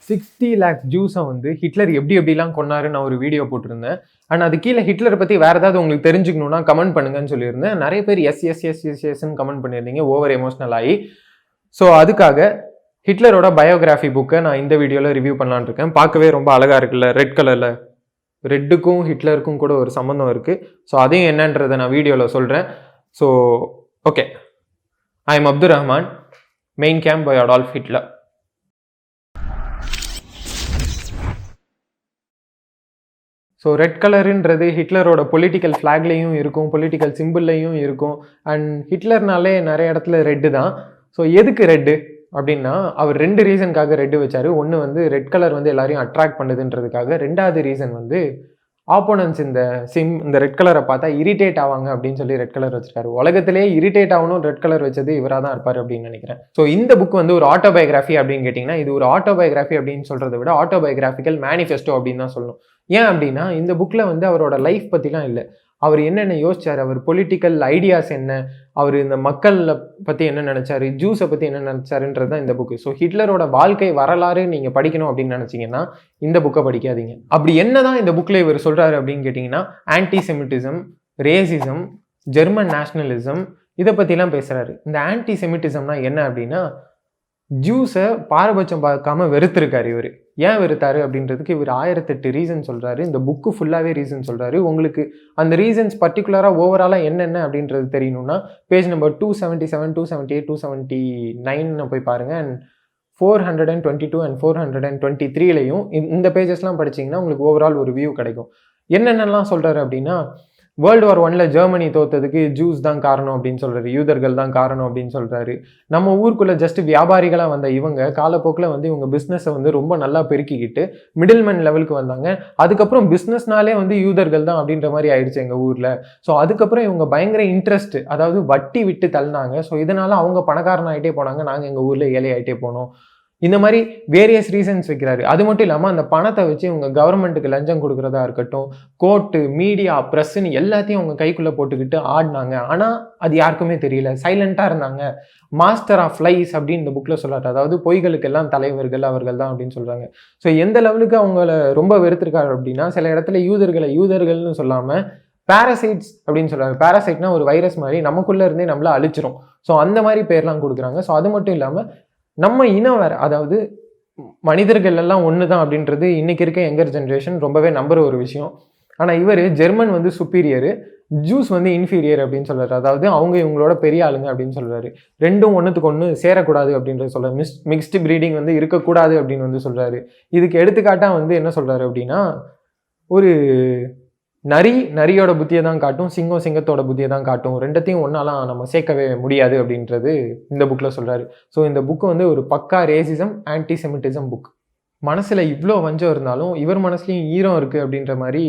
60 lakhs ஜூஸை வந்து Hitler எப்படிலாம் கொன்னாரு நான் ஒரு வீடியோ போட்டிருந்தேன். அண்ட் அது கீழே ஹிட்லரை பற்றி வேறு ஏதாவது உங்களுக்கு தெரிஞ்சுக்கணுன்னா கமெண்ட் பண்ணுங்கன்னு சொல்லியிருந்தேன். நிறைய பேர் எஸ்ன்னு கமெண்ட் பண்ணியிருந்தீங்க ஓவர் எமோஷ்னல் ஆகி. ஸோ அதுக்காக ஹிட்லரோட பயோகிராஃபி புக்கை நான் இந்த வீடியோவில் ரிவ்யூ பண்ணலான்னு இருக்கேன். பார்க்கவே ரொம்ப அழகாக இருக்குல்ல, ரெட் கலரில். ரெட்டுக்கும் ஹிட்லருக்கும் கூட ஒரு சம்மந்தம் இருக்குது. ஸோ அதையும் என்னன்றதை நான் வீடியோவில் சொல்கிறேன். So okay, I am Abdul Rahman, Mein Kampf by Adolf Hitler. So red கலருன்றது ஹிட்லரோட பொலிட்டிக்கல் ஃப்ளாக்லேயும் இருக்கும், பொலிட்டிக்கல் சிம்பிள்லையும் இருக்கும். அண்ட் ஹிட்லர்னாலே நிறைய இடத்துல ரெட்டு தான். ஸோ எதுக்கு ரெட்டு அப்படின்னா, அவர் 2 ரீசனுக்காக ரெட்டு வச்சார். ஒன்று வந்து ரெட் கலர் வந்து எல்லாரையும் அட்ராக்ட் பண்ணுதுன்றதுக்காக. 2வது ரீசன் வந்து ஆப்போனன்ஸ் இந்த ரெட் கலரை பார்த்தா இரிட்டேட் ஆவாங்க அப்படின்னு சொல்லி ரெட் கலர் வச்சிருக்காரு. உலகத்திலே இரிட்டேட் ஆகணும் ரெட் கலர் வச்சது இவராக தான் இருப்பார் அப்படின்னு நினைக்கிறேன். ஸோ இந்த புக் வந்து ஒரு ஆட்டோபயோகிராஃபி அப்படின்னு கேட்டிங்கன்னா, இது ஒரு ஆட்டோபயோகிராஃபி அப்படின்னு சொல்கிறத விட ஆட்டோபயோகிராஃபிக்கல் மேனிஃபெஸ்டோ அப்படின்னு தான் சொல்லணும். ஏன் அப்படின்னா, இந்த புக்கில் வந்து அவரோட லைஃப் பற்றிலாம் இல்லை, அவர் என்னென்ன யோசிச்சார், அவர் பொலிட்டிக்கல் ஐடியாஸ் என்ன, அவர் இந்த மக்களை பற்றி என்ன நினச்சாரு, ஜூஸை பற்றி என்ன நினச்சாருன்றது தான் இந்த புக்கு. ஸோ ஹிட்லரோட வாழ்க்கை வரலாறு நீங்கள் படிக்கணும் அப்படின்னு நினச்சிங்கன்னா இந்த புக்கை படிக்காதீங்க. அப்படி என்ன தான் இந்த புக்கில் இவர் சொல்கிறாரு அப்படின்னு கேட்டிங்கன்னா, ஆன்டிசெமிட்டிசம், ரேசிசம், ஜெர்மன் நேஷ்னலிசம், இதை பற்றிலாம் பேசுகிறாரு. இந்த ஆன்டிசெமிட்டிசம்னா என்ன அப்படின்னா, ஜூஸை பாரபட்சம் பார்க்காம வெறுத்திருக்காரு இவர். ஏன் வெறுத்தாரு அப்படின்றதுக்கு இவர் 1008 ரீசன் சொல்கிறாரு. இந்த புக்கு ஃபுல்லாகவே ரீசன் சொல்கிறாரு. உங்களுக்கு அந்த ரீசன்ஸ் பர்டிகுலராக ஓவராலாக என்னென்ன அப்படின்றது தெரியணும்னா பேஜ் நம்பர் 277, 278, 279 போய் பாருங்கள். அண்ட் 422 அண்ட் 423லையும் இந்த பேஜஸ்லாம் படிச்சிங்கன்னா உங்களுக்கு ஓவரால் ஒரு வியூ கிடைக்கும். என்னென்னலாம் சொல்கிறாரு அப்படின்னா, வேர்ல்டு வார் 1ல் ஜெர்மனி தோத்ததுக்கு ஜூஸ் தான் காரணம் அப்படின்னு சொல்கிறாரு, யூதர்கள் தான் காரணம் அப்படின்னு சொல்கிறாரு. நம்ம ஊருக்குள்ளே ஜஸ்ட் வியாபாரிகளாக வந்த இவங்க காலப்போக்கில் வந்து இவங்க பிஸ்னஸை வந்து ரொம்ப நல்லா பெருக்கிக்கிட்டு மிடில்மேன் லெவலுக்கு வந்தாங்க. அதுக்கப்புறம் பிஸ்னஸ்னாலே வந்து யூதர்கள் தான் அப்படின்ற மாதிரி ஆயிடுச்சு எங்கள் ஊரில். ஸோ அதுக்கப்புறம் இவங்க பயங்கர இன்ட்ரெஸ்ட், அதாவது வட்டி விட்டு தள்ளினாங்க. ஸோ இதனால் அவங்க பணக்காரனாகிட்டே போனாங்க, நாங்கள் எங்கள் ஊரில் ஏழை ஆகிட்டே போனோம். இந்த மாதிரி வேரியஸ் ரீசன்ஸ் வைக்கிறாரு. அது மட்டும் இல்லாமல் அந்த பணத்தை வச்சு இவங்க கவர்மெண்ட்டுக்கு லஞ்சம் கொடுக்குறதா இருக்கட்டும், கோர்ட்டு, மீடியா, ப்ரெஸ்ஸுன்னு எல்லாத்தையும் அவங்க கைக்குள்ளே போட்டுக்கிட்டு ஆடினாங்க. ஆனால் அது யாருக்குமே தெரியல, சைலண்ட்டாக இருந்தாங்க. மாஸ்டர் ஆஃப் லைஸ் அப்படின்னு இந்த புக்கில் சொல்கிறாரு. அதாவது பொய்களுக்கு எல்லாம் தலைவர்கள் அவர்கள் தான் அப்படின்னு சொல்கிறாங்க. ஸோ எந்த லெவலுக்கு அவங்கள ரொம்ப வெறுத்திருக்காரு அப்படின்னா, சில இடத்துல யூதர்கள்னு சொல்லாமல் பேரசைட்ஸ் அப்படின்னு சொல்கிறாங்க. பேரசைட்னா ஒரு வைரஸ் மாதிரி நமக்குள்ளே இருந்தே நம்மளை அழிச்சிரும். ஸோ அந்த மாதிரி பேர்லாம் கொடுக்குறாங்க. ஸோ அது மட்டும் இல்லாமல் நம்ம இனம் வேறு, அதாவது மனிதர்கள் எல்லாம் ஒன்று தான் அப்படின்றது இன்றைக்கி இருக்க யங்கர் ஜென்ரேஷன் ரொம்பவே நம்புகிற ஒரு விஷயம். ஆனால் இவர் ஜெர்மன் வந்து சுப்பீரியரு, ஜூஸ் வந்து இன்ஃபீரியர் அப்படின்னு சொல்கிறாரு. அதாவது அவங்க இவங்களோட பெரிய ஆளுங்க அப்படின்னு சொல்கிறாரு. ரெண்டும் ஒன்றுத்துக்கு ஒன்று சேரக்கூடாது அப்படின்றது சொல்கிறார். மிக்ஸ்டு ப்ரீடிங் வந்து இருக்கக்கூடாது அப்படின்னு வந்து சொல்கிறாரு. இதுக்கு எடுத்துக்காட்டாக வந்து என்ன சொல்கிறாரு அப்படின்னா, ஒரு நரியோட புத்தியை தான் காட்டும், சிங்கத்தோட புத்தியை தான் காட்டும், ரெண்டத்தையும் ஒன்றாலாம் நம்ம சேர்க்கவே முடியாது அப்படின்றது இந்த புக்கில் சொல்கிறாரு. ஸோ இந்த புக்கு வந்து ஒரு பக்கா ரேசிசம், ஆன்டிசெமிட்டிசம் புக். மனசில் இவ்வளோ வஞ்சம் இருந்தாலும் இவர் மனசுலையும் ஈரம் இருக்குது அப்படின்ற மாதிரி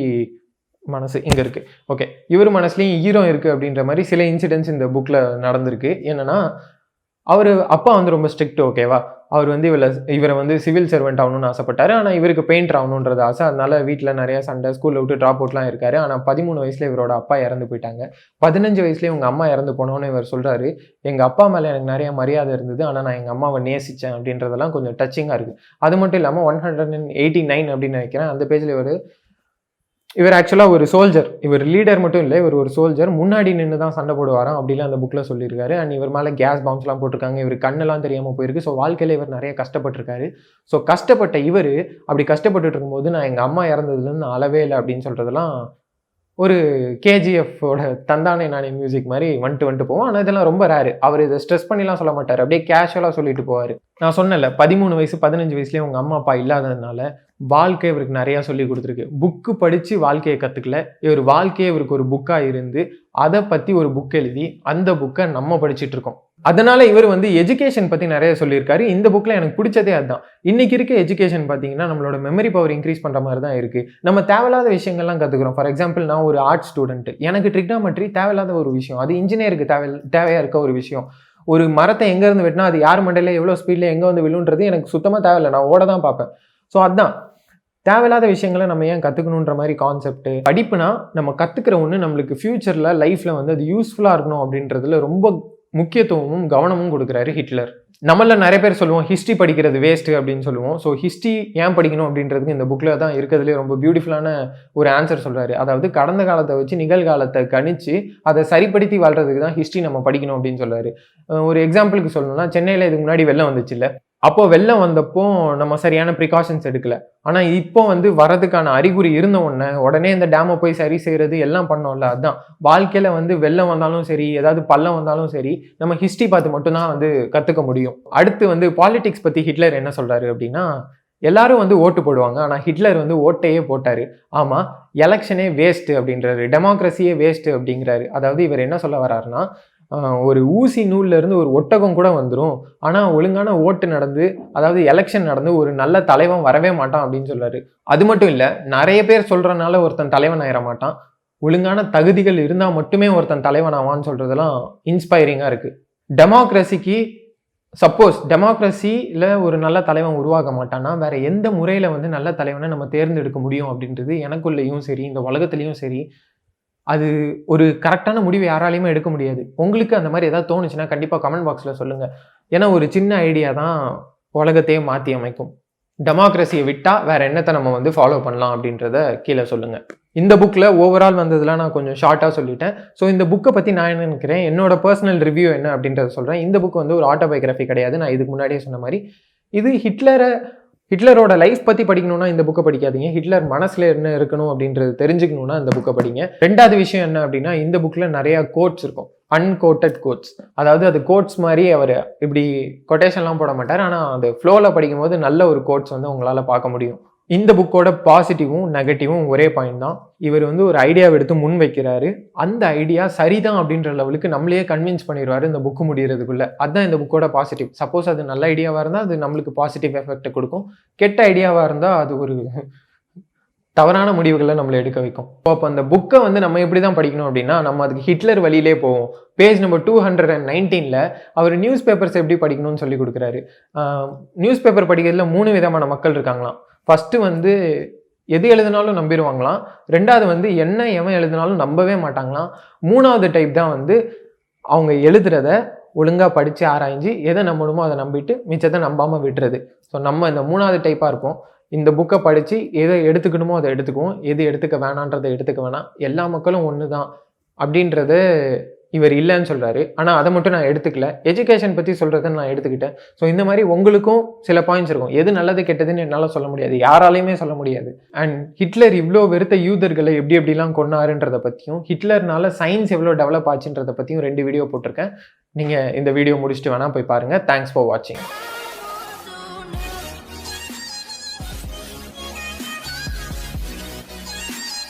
மனசு இங்கே இருக்குது. ஓகே, இவர் மனசுலையும் ஈரம் இருக்குது அப்படின்ற மாதிரி சில இன்சிடென்ட்ஸ் இந்த புக்கில் நடந்திருக்கு. என்னென்னா, அவர் அப்பா வந்து ரொம்ப ஸ்ட்ரிக்ட், ஓகேவா. அவர் வந்து இவரை வந்து சிவில் சர்வெண்ட் ஆகணும்னு ஆசைப்பட்டார். ஆனால் இவருக்கு பெயிண்டர் ஆகணுன்றது ஆசை. அதனால வீட்டில் நிறையா சண்டை, ஸ்கூலில் விட்டு ட்ராப் அவுட்லாம் இருக்காரு. ஆனால் 13 வயசுல இவரோட அப்பா இறந்து போயிட்டாங்க. 15 வயசுலேயே உங்கள் அம்மா இறந்து போனோன்னு இவர் சொல்கிறாரு, எங்கள் அப்பா மேலே எனக்கு நிறைய மரியாதை இருந்தது, ஆனால் நான் எங்கள் அம்மாவை நேசித்தேன் அப்படின்றதெல்லாம் கொஞ்சம் டச்சிங்காக இருக்குது. அது மட்டும் இல்லாமல் 189 அப்படின்னு நினைக்கிறேன் அந்த பேஜில் இவர் ஆக்சுவலாக ஒரு சோல்ஜர். இவர் லீடர் மட்டும் இல்லை, இவர் ஒரு சோல்ஜர். முன்னாடி நின்று தான் சண்டை போடுவாராம் அப்படிலாம் அந்த புக்கில் சொல்லியிருக்காரு. அண்ட் இவர் மேலே கேஸ் பாம்ஸ்லாம் போட்டிருக்காங்க, இவர் கண்ணெல்லாம் தெரியாமல் போயிருக்கு. ஸோ வாழ்க்கையில் இவர் நிறைய கஷ்டப்பட்டிருக்காரு. ஸோ கஷ்டப்பட்ட இவர் அப்படி கஷ்டப்பட்டுட்டு இருக்கும்போது நான் எங்கள் அம்மா இறந்ததுலேருந்து நான் அளவே இல்லை அப்படின்னு சொல்கிறதெல்லாம் ஒரு கேஜிஎஃப்போட தந்தானே நானே மியூசிக் மாதிரி வந்துட்டு போவோம். ஆனால் இதெல்லாம் ரொம்ப ரேரு. அவர் இதை ஸ்ட்ரெஸ் பண்ணிலாம் சொல்ல மாட்டார், அப்படியே கேஷுவலாக சொல்லிட்டு போவார். நான் சொன்னேன்ல, 13 வயசு 15 வயசுலேயே உங்கள் அம்மா அப்பா இல்லாததுனால வாழ்க்கை இவருக்கு நிறையா சொல்லி கொடுத்துருக்கு. புக்கு படித்து வாழ்க்கையை கற்றுக்கல, இவர் வாழ்க்கையை இவருக்கு ஒரு புக்காக இருந்து அதை பற்றி ஒரு புக் எழுதி அந்த புக்கை நம்ம படிச்சுட்டு இருக்கோம். அதனால இவர் வந்து எஜுகேஷன் பற்றி நிறைய சொல்லியிருக்காரு. இந்த புக்கில் எனக்கு பிடிச்சதே அதுதான். இன்னைக்கு இருக்க எஜுகேஷன் பார்த்தீங்கன்னா நம்மளோட மெமரி பவர் இன்க்ரீஸ் பண்ணுற மாதிரி தான் இருக்குது. நம்ம தேவையில்லாத விஷயங்கள்லாம் கற்றுக்குறோம். ஃபார் எக்ஸாம்பிள், நான் ஒரு ஆர்ட் ஸ்டூடெண்ட், எனக்கு ட்ரிக்னாமெட்ரி தேவையில்லாத ஒரு விஷயம், அது இன்ஜினியருக்கு தேவையாக இருக்க ஒரு விஷயம். ஒரு மரத்தை எங்கேருந்து வெட்டினா அது யார் மண்டையில் எவ்வளோ ஸ்பீடில் எங்கே வந்து விழுன்றது எனக்கு சுத்தமாக தேவையில்லை, நான் ஓட தான் பார்ப்பேன். ஸோ அதுதான் தேவையில்லாத விஷயங்களை நம்ம ஏன் கற்றுக்கணுன்ற மாதிரி கான்செப்ட். படிப்புனா நம்ம கற்றுக்கிற ஒன்று நம்மளுக்கு ஃப்யூச்சரில் லைஃப்பில் வந்து அது யூஸ்ஃபுல்லாக இருக்கணும் அப்படின்றதுல ரொம்ப முக்கியத்துவமும் கவனமும் கொடுக்குறாரு ஹிட்லர். நம்மள நிறைய பேர் சொல்லுவோம் ஹிஸ்ட்ரி படிக்கிறது வேஸ்ட்டு அப்படின்னு சொல்லுவோம். ஸோ ஹிஸ்ட்ரி ஏன் படிக்கணும் அப்படின்றதுக்கு இந்த புக்கில் தான் இருக்கிறதுலே ரொம்ப பியூட்டிஃபுல்லான ஒரு ஆன்சர் சொல்கிறாரு. அதாவது கடந்த காலத்தை வச்சு நிகழ்காலத்தை கணிச்சு அதை சரிப்படுத்தி வாழ்றதுக்கு தான் ஹிஸ்ட்ரி நம்ம படிக்கணும் அப்படின்னு சொல்கிறாரு. ஒரு எக்ஸாம்பிளுக்கு சொல்லணும்னா, சென்னையில் இதுக்கு முன்னாடி வெள்ளம் வந்துச்சு இல்லை, அப்போ வெள்ளம் வந்தப்போ நம்ம சரியான ப்ரிகாஷன்ஸ் எடுக்கல. ஆனால் இப்போ வரதுக்கான அறிகுறி இருந்த உடனே இந்த டேமை போய் சரி செய்யறது எல்லாம் பண்ணோம்ல. அதுதான் வாழ்க்கையில வெள்ளம் வந்தாலும் சரி, ஏதாவது பள்ளம் வந்தாலும் சரி, நம்ம ஹிஸ்ட்ரி பார்த்து மட்டும்தான் கத்துக்க முடியும். அடுத்து பாலிடிக்ஸ் பத்தி ஹிட்லர் என்ன சொல்றாரு அப்படின்னா, எல்லாரும் ஓட்டு போடுவாங்க, ஆனா ஹிட்லர் ஓட்டையே போட்டாரு. ஆமா, எலெக்ஷனே வேஸ்ட் அப்படின்றாரு, டெமோக்ரஸியே வேஸ்ட் அப்படிங்கிறாரு. அதாவது இவர் என்ன சொல்ல வர்றாருன்னா, ஒரு ஊசி நூல்ல இருந்து ஒரு ஒட்டகம் கூட வந்துடும், ஆனா ஒழுங்கான ஓட்டு நடந்து, அதாவது எலெக்ஷன் நடந்து ஒரு நல்ல தலைவன் வரவே மாட்டான் அப்படின்னு சொல்றாரு. அது மட்டும் இல்ல, நிறைய பேர் சொல்றதுனால ஒருத்தன் தலைவன் ஆயிட மாட்டான், ஒழுங்கான தகுதிகள் இருந்தா மட்டுமே ஒருத்தன் தலைவன் ஆவான்னு சொல்றதெல்லாம் இன்ஸ்பைரிங்கா இருக்கு. டெமோக்ரஸிக்கு சப்போஸ் டெமோக்ரஸியில் ஒரு நல்ல தலைவன் உருவாக மாட்டான்னா வேற எந்த முறையில் நல்ல தலைவனை நம்ம தேர்ந்தெடுக்க முடியும் அப்படின்றது எனக்குள்ளேயும் சரி, இந்த உலகத்துலேயும் சரி, அது ஒரு கரெக்டான முடிவு யாராலையுமே எடுக்க முடியாது. உங்களுக்கு அந்த மாதிரி ஏதாவது தோணுச்சுன்னா கண்டிப்பாக கமெண்ட் பாக்ஸில் சொல்லுங்கள். ஏன்னா ஒரு சின்ன ஐடியா தான் உலகத்தையே மாற்றி அமைக்கும். டெமோக்ரஸியை விட்டால் வேற என்னத்தை நம்ம ஃபாலோ பண்ணலாம் அப்படின்றத கீழே சொல்லுங்கள். இந்த புக்கில் ஓவரால் வந்ததுலாம் நான் கொஞ்சம் ஷார்ட்டாக சொல்லிட்டேன். ஸோ இந்த புக்கை பற்றி நான் என்ன நினைக்கிறேன், என்னோட பர்சனல் ரிவ்யூ என்ன அப்படின்றத சொல்கிறேன். இந்த புக் ஒரு ஆட்டோபயோகிராஃபி கிடையாது. நான் இதுக்கு முன்னாடியே சொன்ன மாதிரி இது ஹிட்லரோட லைஃப் பற்றி படிக்கணும்னா இந்த புக்கை படிக்காதீங்க. ஹிட்லர் மனசில் என்ன இருக்கணும் அப்படின்றது தெரிஞ்சுக்கணும்னா இந்த புக்கை படிங்க. ரெண்டாவது விஷயம் என்ன அப்படின்னா, இந்த புக்கில் நிறையா கோட்ஸ் இருக்கும், அன்கோட்டட் கோட்ஸ். அதாவது அது கோட்ஸ் மாதிரி அவர் இப்படி கொட்டேஷன்லாம் போட மாட்டார், ஆனால் அது ஃப்ளோவில் படிக்கும்போது நல்ல ஒரு கோட்ஸ் உங்களால் பார்க்க முடியும். இந்த புக்கோட பாசிட்டிவும் நெகட்டிவும் ஒரே பாயிண்ட் தான். இவர் ஒரு ஐடியாவை எடுத்து முன் வைக்கிறாரு, அந்த ஐடியா சரிதான் அப்படின்ற லெவலுக்கு நம்மளையே கன்வின்ஸ் பண்ணிடுவாரு இந்த புக்கு முடிகிறதுக்குள்ள. அதுதான் இந்த புக்கோட பாசிட்டிவ். சப்போஸ் அது நல்ல ஐடியாவாக இருந்தால் அது நம்மளுக்கு பாசிட்டிவ் எஃபெக்ட் கொடுக்கும், கெட்ட ஐடியாவாக இருந்தால் அது ஒரு தவறான முடிவுகளை நம்மளை எடுக்க வைக்கும். அப்போ அந்த புக்கை நம்ம எப்படி தான் படிக்கணும் அப்படின்னா, நம்ம அதுக்கு ஹிட்லர் வழியிலே போவோம். பேஜ் நம்பர் 219 அவர் நியூஸ் பேப்பர்ஸ் எப்படி படிக்கணும்னு சொல்லி கொடுக்குறாரு. நியூஸ் பேப்பர் படிக்கிறதுல 3 விதமான மக்கள் இருக்காங்களாம். ஃபஸ்ட்டு எது எழுதினாலும் நம்பிடுவாங்களாம். ரெண்டாவது என்ன எவன் எழுதினாலும் நம்பவே மாட்டாங்களாம். மூணாவது டைப் தான் அவங்க எழுதுறத ஒழுங்காக படித்து ஆராய்ஞ்சு எதை நம்பணுமோ அதை நம்பிட்டு மிச்சத்தை நம்பாமல் விட்டுறது. ஸோ நம்ம இந்த மூணாவது டைப்பாக இருப்போம். இந்த புக்கை படித்து எதை எடுத்துக்கணுமோ அதை எடுத்துக்குவோம், எது எடுத்துக்க வேணான்றதை எடுத்துக்க வேணாம். எல்லா மக்களும் ஒன்று தான் அப்படின்றத இவர் இல்லைன்னு சொல்கிறாரு. ஆனால் அதை மட்டும் நான் எடுத்துக்கல. எஜுகேஷன் பற்றி சொல்கிறத நான் எடுத்துக்கிட்டேன். ஸோ இந்த மாதிரி உங்களுக்கும் சில பாயிண்ட்ஸ் இருக்கும். எது நல்லது கெட்டதுன்னு என்னால் சொல்ல முடியாது, யாராலையுமே சொல்ல முடியாது. அண்ட் ஹிட்லர் இவ்வளோ வெறுத்த யூதர்களை எப்படிலாம் கொன்னாருன்றதை பற்றியும், ஹிட்லர்னால சயின்ஸ் எவ்வளோ டெவலப் ஆச்சுன்றதை பற்றியும் 2 வீடியோ போட்டிருக்கேன். நீங்கள் இந்த வீடியோ முடிச்சுட்டு வேணால் போய் பாருங்கள். தேங்க்ஸ் ஃபார் வாட்சிங்.